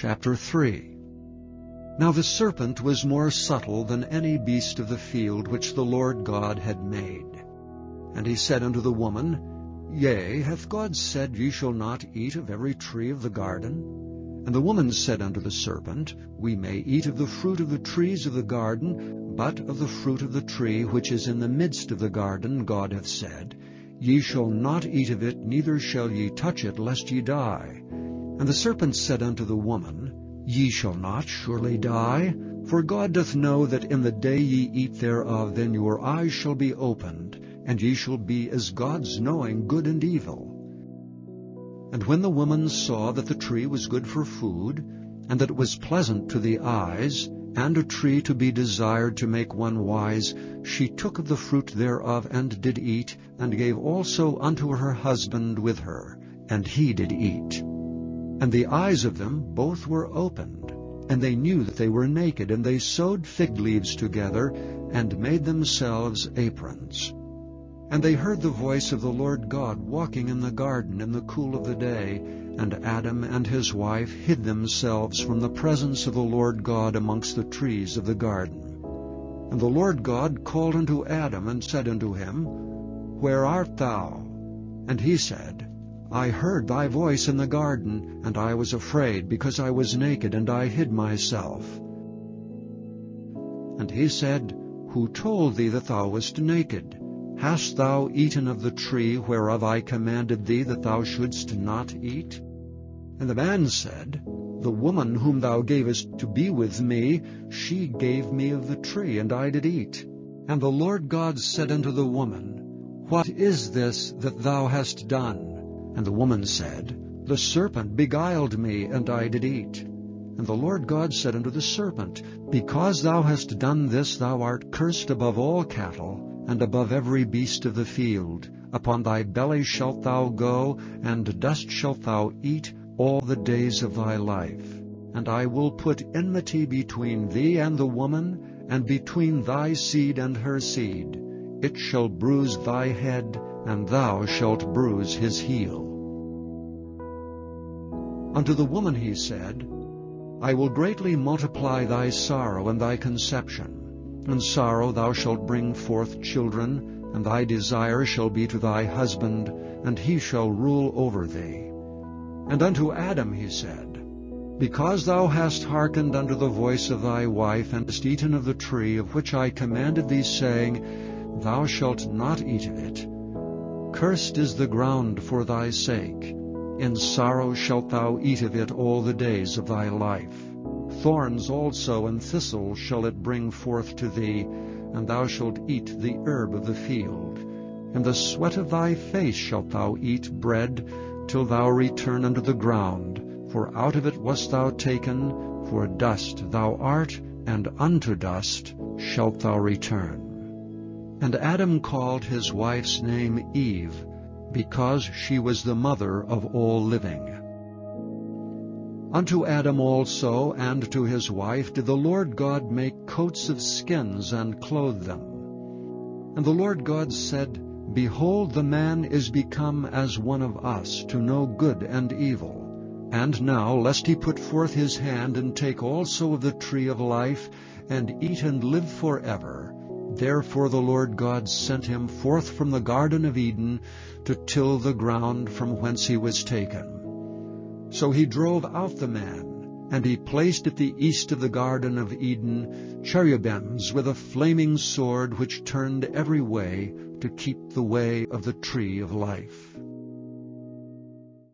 Chapter 3. Now the serpent was more subtle than any beast of the field which the Lord God had made. And he said unto the woman, Yea, hath God said, Ye shall not eat of every tree of the garden? And the woman said unto the serpent, We may eat of the fruit of the trees of the garden, but of the fruit of the tree which is in the midst of the garden God hath said, Ye shall not eat of it, neither shall ye touch it, lest ye die. And the serpent said unto the woman, Ye shall not surely die, for God doth know that in the day ye eat thereof, then your eyes shall be opened, and ye shall be as gods, knowing good and evil. And when the woman saw that the tree was good for food, and that it was pleasant to the eyes, and a tree to be desired to make one wise, she took of the fruit thereof, and did eat, and gave also unto her husband with her, and he did eat. And the eyes of them both were opened, and they knew that they were naked, and they sewed fig leaves together, and made themselves aprons. And they heard the voice of the Lord God walking in the garden in the cool of the day, and Adam and his wife hid themselves from the presence of the Lord God amongst the trees of the garden. And the Lord God called unto Adam, and said unto him, Where art thou? And he said, I heard thy voice in the garden, and I was afraid, because I was naked, and I hid myself. And he said, Who told thee that thou wast naked? Hast thou eaten of the tree whereof I commanded thee that thou shouldst not eat? And the man said, The woman whom thou gavest to be with me, she gave me of the tree, and I did eat. And the Lord God said unto the woman, What is this that thou hast done? And the woman said, The serpent beguiled me, and I did eat. And the Lord God said unto the serpent, Because thou hast done this, thou art cursed above all cattle, and above every beast of the field. Upon thy belly shalt thou go, and dust shalt thou eat all the days of thy life. And I will put enmity between thee and the woman, and between thy seed and her seed. It shall bruise thy head, and thou shalt bruise his heel. Unto the woman he said, I will greatly multiply thy sorrow and thy conception. In sorrow thou shalt bring forth children, and thy desire shall be to thy husband, and he shall rule over thee. And unto Adam he said, Because thou hast hearkened unto the voice of thy wife, and hast eaten of the tree of which I commanded thee, saying, Thou shalt not eat of it. Cursed is the ground for thy sake. In sorrow shalt thou eat of it all the days of thy life. Thorns also and thistles shall it bring forth to thee, and thou shalt eat the herb of the field. In the sweat of thy face shalt thou eat bread, till thou return unto the ground. For out of it wast thou taken, for dust thou art, and unto dust shalt thou return. And Adam called his wife's name Eve, because she was the mother of all living. Unto Adam also and to his wife did the Lord God make coats of skins, and clothe them. And the Lord God said, Behold, the man is become as one of us, to know good and evil. And now, lest he put forth his hand, and take also of the tree of life, and eat and live forever, therefore the Lord God sent him forth from the Garden of Eden, to till the ground from whence he was taken. So he drove out the man, and he placed at the east of the Garden of Eden cherubims with a flaming sword, which turned every way to keep the way of the tree of life.